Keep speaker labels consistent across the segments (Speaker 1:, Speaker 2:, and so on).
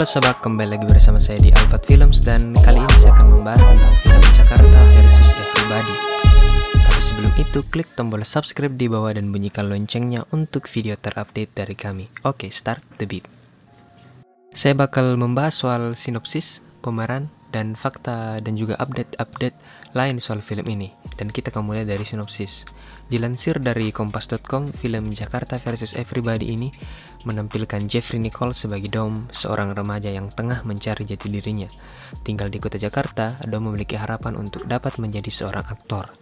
Speaker 1: Halo sobat, kembali lagi bersama saya di Alfat Films, dan kali ini saya akan membahas tentang film Jakarta versus Everybody. Tapi sebelum itu, klik tombol subscribe di bawah dan bunyikan loncengnya untuk video terupdate dari kami. Oke, start the beat. Saya bakal membahas soal sinopsis, pemeran, dan fakta, dan juga update-update lain soal film ini. Dan kita akan mulai dari sinopsis. Dilansir dari kompas.com, film Jakarta versus Everybody ini menampilkan Jeffrey Nicole sebagai Dom, seorang remaja yang tengah mencari jati dirinya. Tinggal di kota Jakarta, Dom memiliki harapan untuk dapat menjadi seorang aktor.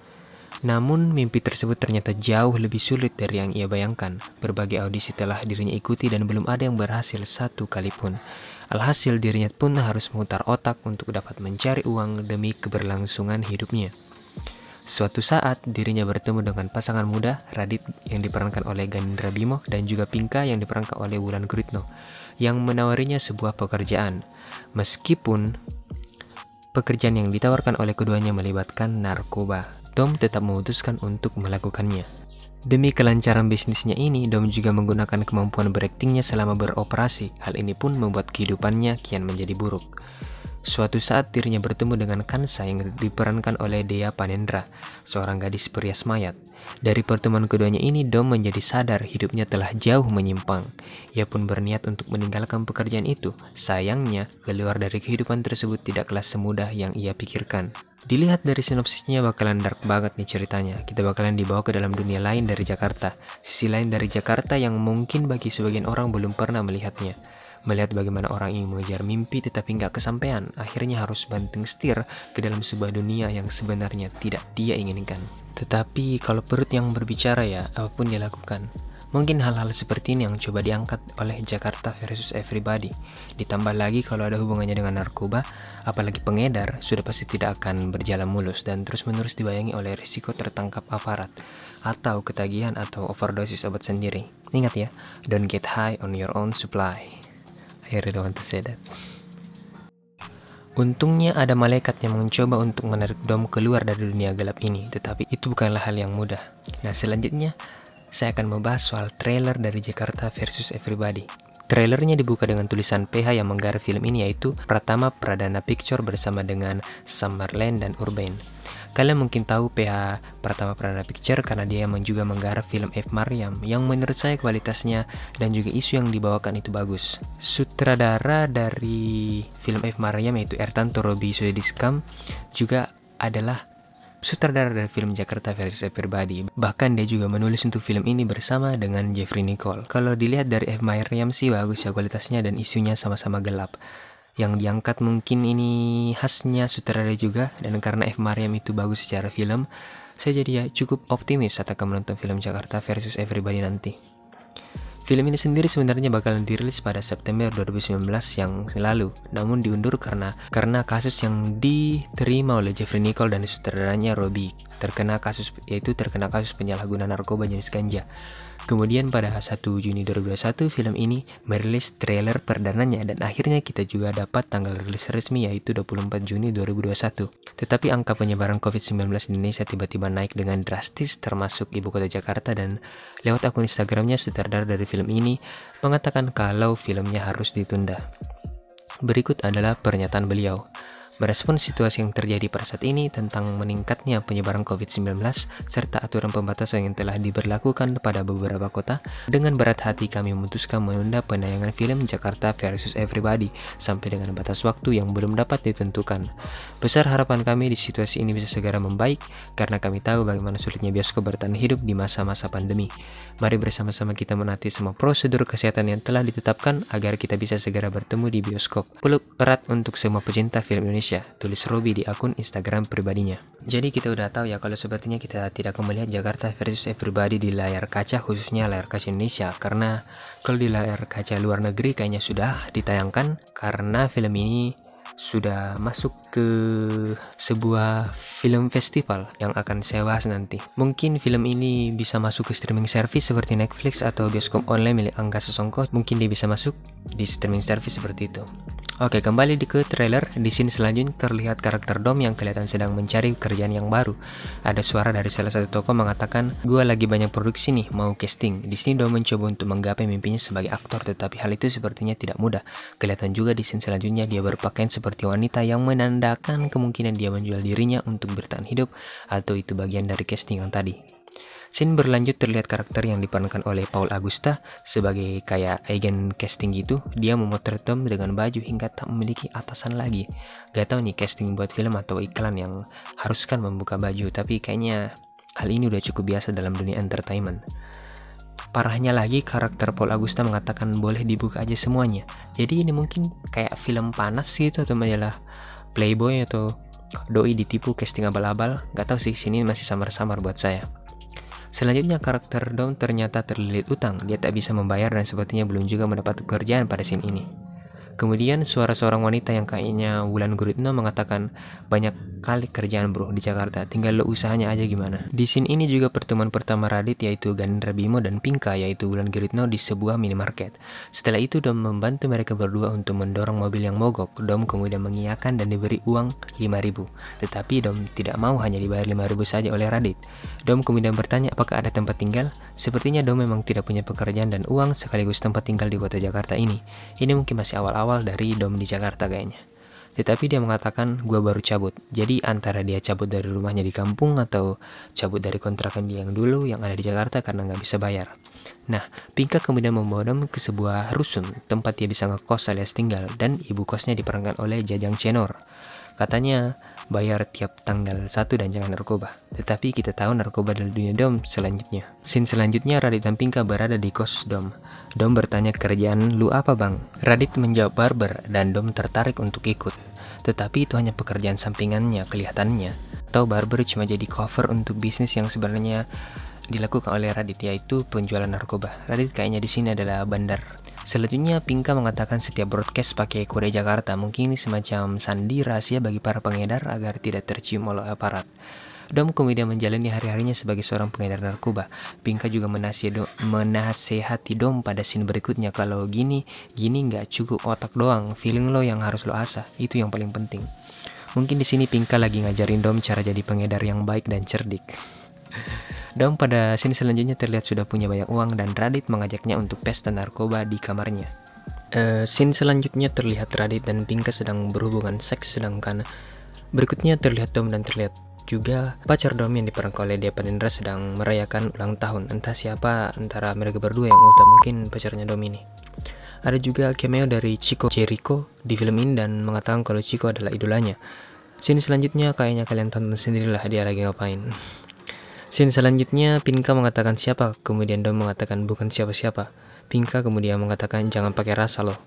Speaker 1: Namun, mimpi tersebut ternyata jauh lebih sulit dari yang ia bayangkan. Berbagai audisi telah dirinya ikuti dan belum ada yang berhasil satu kali pun. Alhasil, dirinya pun harus memutar otak untuk dapat mencari uang demi keberlangsungan hidupnya. Suatu saat, dirinya bertemu dengan pasangan muda, Radit yang diperankan oleh Ganindra Bimo dan juga Pinka yang diperankan oleh Wulan Guritno, yang menawarinya sebuah pekerjaan. Meskipun pekerjaan yang ditawarkan oleh keduanya melibatkan narkoba, Dom tetap memutuskan untuk melakukannya. Demi kelancaran bisnisnya ini, Dom juga menggunakan kemampuan beraktingnya selama beroperasi. Hal ini pun membuat kehidupannya kian menjadi buruk. Suatu saat dirinya bertemu dengan Kansa yang diperankan oleh Dea Panendra, seorang gadis perias mayat. Dari pertemuan keduanya ini, Dom menjadi sadar hidupnya telah jauh menyimpang. Ia pun berniat untuk meninggalkan pekerjaan itu. Sayangnya, keluar dari kehidupan tersebut tidaklah semudah yang ia pikirkan. Dilihat dari sinopsisnya bakalan dark banget nih ceritanya. Kita bakalan dibawa ke dalam dunia lain dari Jakarta. Sisi lain dari Jakarta yang mungkin bagi sebagian orang belum pernah melihatnya. Melihat bagaimana orang ingin mengejar mimpi tetapi nggak kesampaian, akhirnya harus banting setir ke dalam sebuah dunia yang sebenarnya tidak dia inginkan. Tetapi kalau perut yang berbicara ya, apapun dia lakukan. Mungkin hal-hal seperti ini yang coba diangkat oleh Jakarta versus Everybody. Ditambah lagi kalau ada hubungannya dengan narkoba, apalagi pengedar, sudah pasti tidak akan berjalan mulus dan terus-menerus dibayangi oleh risiko tertangkap aparat, atau ketagihan atau overdosis obat sendiri. Ingat ya, don't get high on your own supply. I really don't want to say that. Untungnya ada malaikat yang mencoba untuk menarik Dom keluar dari dunia gelap ini, tetapi itu bukanlah hal yang mudah. Nah, selanjutnya saya akan membahas soal trailer dari Jakarta versus Everybody. Trailernya dibuka dengan tulisan PH yang menggarap film ini, yaitu Pratama Pradana Picture bersama dengan Summerland dan Urban. Kalian mungkin tahu PH Pratama Pradana Picture karena dia juga menggarap film F. Maryam yang menurut saya kualitasnya dan juga isu yang dibawakan itu bagus. Sutradara dari film F. Maryam yaitu Ertanto Robi Sudadiskam juga adalah sutradara dari film Jakarta versus Everybody. Bahkan dia juga menulis untuk film ini bersama dengan Jeffrey Nicole. Kalau dilihat dari F. Maryam sih bagus ya kualitasnya dan isunya sama-sama gelap. Yang diangkat mungkin ini khasnya sutradara juga, dan karena F. Maryam itu bagus secara film, saya jadi ya cukup optimis saat akan menonton film Jakarta versus Everybody nanti. Film ini sendiri sebenarnya bakalan dirilis pada September 2019 yang lalu, namun diundur karena kasus yang diterima oleh Jeffrey Nicole dan sutradaranya Robi terkena kasus penyalahgunaan narkoba jenis ganja. Kemudian pada 1 Juni 2021 film ini merilis trailer perdananya dan akhirnya kita juga dapat tanggal rilis resmi yaitu 24 Juni 2021. Tetapi angka penyebaran COVID-19 di Indonesia tiba-tiba naik dengan drastis termasuk ibu kota Jakarta, dan lewat akun Instagramnya sutradara dari film ini mengatakan kalau filmnya harus ditunda. Berikut adalah pernyataan beliau. Merespon situasi yang terjadi pada saat ini tentang meningkatnya penyebaran COVID-19 serta aturan pembatasan yang telah diberlakukan pada beberapa kota, dengan berat hati kami memutuskan menunda penayangan film Jakarta versus Everybody sampai dengan batas waktu yang belum dapat ditentukan. Besar harapan kami di situasi ini bisa segera membaik karena kami tahu bagaimana sulitnya bioskop bertahan hidup di masa-masa pandemi. Mari bersama-sama kita menaati semua prosedur kesehatan yang telah ditetapkan agar kita bisa segera bertemu di bioskop. Peluk erat untuk semua pecinta film Indonesia, tulis Robi di akun Instagram pribadinya. Jadi kita udah tahu ya kalau sepertinya kita tidak akan melihat Jakarta versus Everybody di layar kaca, khususnya layar kaca Indonesia, karena kalau di layar kaca luar negeri kayaknya sudah ditayangkan karena film ini sudah masuk ke sebuah film festival yang akan saya bahas nanti. Mungkin film ini bisa masuk ke streaming service seperti Netflix atau bioskop online milik Angga Sasongko. Mungkin dia bisa masuk di streaming service seperti itu. Oke, kembali ke trailer. Di scene selanjutnya terlihat karakter Dom yang kelihatan sedang mencari pekerjaan yang baru. Ada suara dari salah satu toko mengatakan, "Gua lagi banyak produksi nih, mau casting." Di sini Dom mencoba untuk menggapai mimpinya sebagai aktor, tetapi hal itu sepertinya tidak mudah. Kelihatan juga di scene selanjutnya dia berpakaian seperti wanita yang menandakan kemungkinan dia menjual dirinya untuk bertahan hidup, atau itu bagian dari casting yang tadi. Scene berlanjut terlihat karakter yang diperankan oleh Paul Agusta sebagai kayak agen casting gitu. Dia memotret Dom dengan baju hingga tak memiliki atasan lagi. Gak tau nih casting buat film atau iklan yang haruskan membuka baju, tapi kayaknya hal ini udah cukup biasa dalam dunia entertainment. Parahnya lagi, karakter Paul Agusta mengatakan boleh dibuka aja semuanya. Jadi ini mungkin kayak film panas gitu atau majalah Playboy atau doi ditipu casting abal-abal. Gak tahu sih, sini masih samar-samar buat saya. Selanjutnya karakter Dom ternyata terlilit utang. Dia tak bisa membayar dan sepertinya belum juga mendapat pekerjaan pada scene ini. Kemudian suara seorang wanita yang kayaknya Wulan Guritno mengatakan, "Banyak kali kerjaan bro di Jakarta, tinggal lo usahanya aja gimana." Di scene ini juga pertemuan pertama Radit yaitu Ganindra Bimo dan Pinka yaitu Wulan Guritno di sebuah minimarket. Setelah itu Dom membantu mereka berdua untuk mendorong mobil yang mogok. Dom kemudian mengiyakan dan diberi uang 5.000. Tetapi Dom tidak mau, hanya dibayar 5.000 saja oleh Radit. Dom kemudian bertanya apakah ada tempat tinggal. Sepertinya Dom memang tidak punya pekerjaan dan uang sekaligus tempat tinggal di kota Jakarta ini. Ini mungkin masih awal dari Dom di Jakarta kayaknya. Tetapi dia mengatakan, "Gua baru cabut." Jadi antara dia cabut dari rumahnya di kampung atau cabut dari kontrakan dia yang dulu yang ada di Jakarta karena nggak bisa bayar. Nah, Pinka kemudian membawa Dom ke sebuah rusun tempat dia bisa ngekos alias tinggal, dan ibu kosnya diperankan oleh Jajang Cenor. Katanya bayar tiap tanggal 1 dan jangan narkoba. Tetapi kita tahu narkoba dari dunia Dom selanjutnya. Scene selanjutnya Radit dan Pinka berada di kos Dom. Dom bertanya, "Kerjaan lu apa bang?" Radit menjawab barber dan Dom tertarik untuk ikut. Tetapi itu hanya pekerjaan sampingannya kelihatannya. Atau barber cuma jadi cover untuk bisnis yang sebenarnya dilakukan oleh Radit, yaitu penjualan narkoba. Radit kayaknya di sini adalah bandar. Selanjutnya Pinka mengatakan setiap broadcast pakai kode Jakarta. Mungkin ini semacam sandi rahasia bagi para pengedar agar tidak tercium oleh aparat. Dom kemudian menjalani hari-harinya sebagai seorang pengedar narkoba. Pinka juga menasehati Dom pada scene berikutnya kalau gini nggak cukup otak doang, feeling lo yang harus lo asah, itu yang paling penting. Mungkin di sini Pinka lagi ngajarin Dom cara jadi pengedar yang baik dan cerdik. Dom pada scene selanjutnya terlihat sudah punya banyak uang dan Radit mengajaknya untuk pesta narkoba di kamarnya. Scene selanjutnya terlihat Radit dan Pinka sedang berhubungan seks, sedangkan berikutnya terlihat Dom dan terlihat juga pacar Dom yang diperankan oleh Deva Nindra sedang merayakan ulang tahun. Entah siapa antara mereka berdua yang ulta, mungkin pacarnya Dom ini. Ada juga cameo dari Chico Jericho di film ini dan mengatakan kalau Chico adalah idolanya. Scene selanjutnya kayaknya kalian tonton sendirilah dia lagi ngapain. Scene selanjutnya Pinka mengatakan siapa, kemudian Dom mengatakan bukan siapa-siapa. Pinka kemudian mengatakan jangan pakai rasa loh.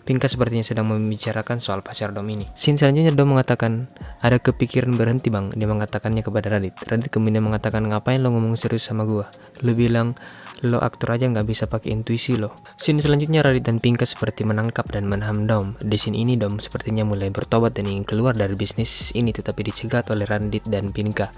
Speaker 1: Pinka sepertinya sedang membicarakan soal pacar Dom ini. Scene selanjutnya Dom mengatakan ada kepikiran berhenti bang. Dia mengatakannya kepada Radit. Radit kemudian mengatakan ngapain lo ngomong serius sama gua. Lo bilang lo aktor aja nggak bisa pakai intuisi lo. Scene selanjutnya Radit dan Pinka seperti menangkap dan menahan Dom. Di scene ini Dom sepertinya mulai bertobat dan ingin keluar dari bisnis ini, tetapi dicegat oleh Radit dan Pinka.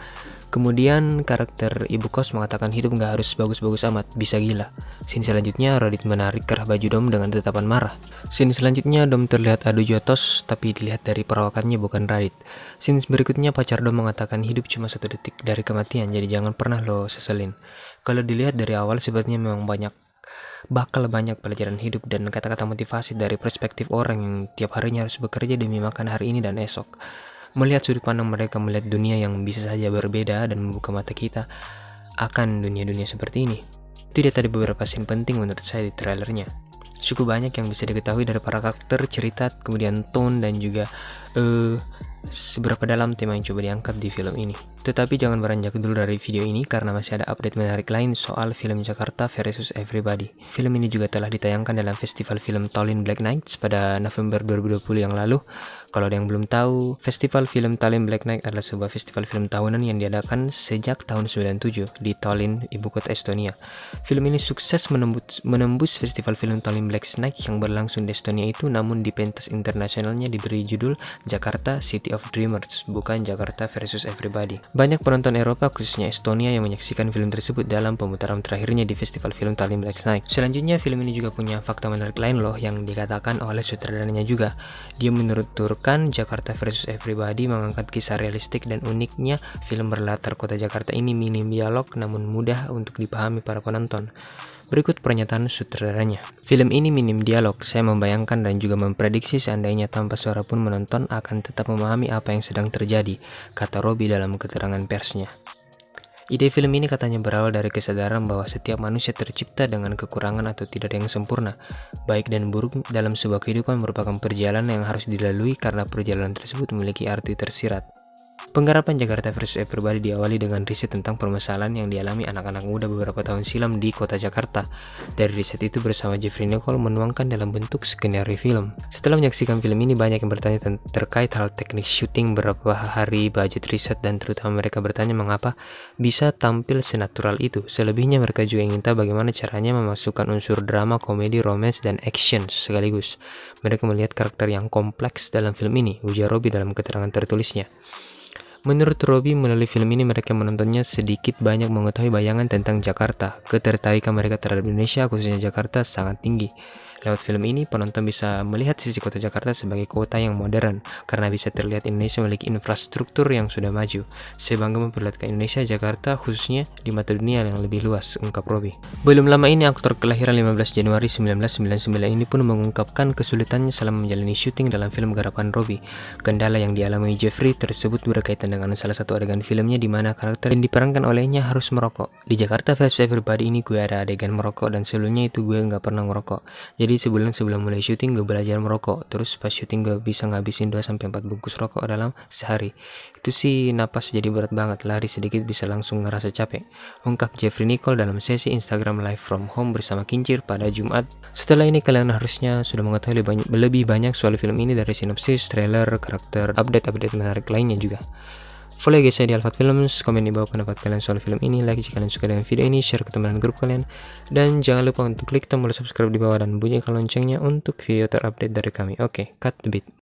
Speaker 1: Kemudian karakter ibu kos mengatakan hidup nggak harus bagus-bagus amat, bisa gila. Scene selanjutnya Radit menarik kerah baju Dom dengan tatapan marah. Scene selanjutnya Dom terlihat adu jotos, tapi dilihat dari perawakannya bukan Radit. Scene berikutnya pacar Dom mengatakan hidup cuma 1 detik dari kematian, jadi jangan pernah lo seselin. Kalau dilihat dari awal sepertinya memang bakal banyak pelajaran hidup dan kata-kata motivasi dari perspektif orang yang tiap harinya harus bekerja demi makan hari ini dan esok. Melihat sudut pandang mereka melihat dunia yang bisa saja berbeda dan membuka mata kita akan dunia-dunia seperti ini. Itu dia tadi beberapa scene penting menurut saya di trailernya. Cukup banyak yang bisa diketahui dari para karakter, cerita, kemudian tone, dan juga seberapa dalam tema yang coba diangkat di film ini. Tetapi jangan beranjak dulu dari video ini karena masih ada update menarik lain soal film Jakarta versus Everybody. Film ini juga telah ditayangkan dalam festival film Tallinn Black Nights pada November 2020 yang lalu. Kalau ada yang belum tahu, Festival Film Tallinn Black Night adalah sebuah festival film tahunan yang diadakan sejak tahun 97 di Tallinn, ibu kota Estonia. Film ini sukses menembus Festival Film Tallinn Black Night yang berlangsung di Estonia itu, namun di pentas internasionalnya diberi judul Jakarta City of Dreamers, bukan Jakarta versus Everybody. Banyak penonton Eropa, khususnya Estonia, yang menyaksikan film tersebut dalam pemutaran terakhirnya di Festival Film Tallinn Black Night. Selanjutnya, film ini juga punya fakta menarik lain loh yang dikatakan oleh sutradaranya juga. Dia menuturkan Jakarta versus Everybody mengangkat kisah realistik dan uniknya film berlatar kota Jakarta ini minim dialog namun mudah untuk dipahami para penonton. Berikut pernyataan sutradaranya. Film ini minim dialog, saya membayangkan dan juga memprediksi seandainya tanpa suara pun menonton akan tetap memahami apa yang sedang terjadi, kata Robbie dalam keterangan persnya. Ide film ini katanya berawal dari kesadaran bahwa setiap manusia tercipta dengan kekurangan atau tidak ada yang sempurna. Baik dan buruk dalam sebuah kehidupan merupakan perjalanan yang harus dilalui karena perjalanan tersebut memiliki arti tersirat. Penggarapan Jakarta versus Everybody diawali dengan riset tentang permasalahan yang dialami anak-anak muda beberapa tahun silam di kota Jakarta. Dari riset itu bersama Jeffrey Nicole menuangkan dalam bentuk skenario film. Setelah menyaksikan film ini, banyak yang bertanya terkait hal teknik syuting, berapa hari budget riset, dan terutama mereka bertanya mengapa bisa tampil senatural itu. Selebihnya mereka juga ingin tahu bagaimana caranya memasukkan unsur drama, komedi, romance, dan action sekaligus. Mereka melihat karakter yang kompleks dalam film ini, ujar Robbie dalam keterangan tertulisnya. Menurut Robbie, melalui film ini mereka menontonnya sedikit banyak mengetahui bayangan tentang Jakarta. Ketertarikan mereka terhadap Indonesia, khususnya Jakarta, sangat tinggi. Lewat film ini, penonton bisa melihat sisi kota Jakarta sebagai kota yang modern, karena bisa terlihat Indonesia memiliki infrastruktur yang sudah maju. Saya bangga memperlihatkan Indonesia, Jakarta, khususnya di mata dunia yang lebih luas, ungkap Robbie. Belum lama ini, aktor kelahiran 15 Januari 1999 ini pun mengungkapkan kesulitannya selama menjalani syuting dalam film garapan Robbie. Kendala yang dialami Jeffrey tersebut berkaitan dengan salah satu adegan filmnya di mana karakter yang diperankan olehnya harus merokok. Di Jakarta versus Everybody ini gue ada adegan merokok dan sebelumnya itu gue nggak pernah merokok. Jadi sebulan sebelum mulai syuting gue belajar merokok. Terus pas syuting gue bisa ngabisin 2-4 bungkus rokok dalam sehari. Itu sih napas jadi berat banget, lari sedikit bisa langsung ngerasa capek, ungkap Jeffrey Nicole dalam sesi Instagram Live from Home bersama Kincir pada Jumat. Setelah ini kalian harusnya sudah mengetahui lebih banyak soal film ini dari sinopsis, trailer, karakter, update menarik lainnya juga. Follow guys saya di Alfat Films, komen di bawah pendapat kalian soal film ini, like jika kalian suka dengan video ini, share ke teman dan grup kalian, dan jangan lupa untuk klik tombol subscribe di bawah dan bunyikan loncengnya untuk video terupdate dari kami. Oke, cut the beat.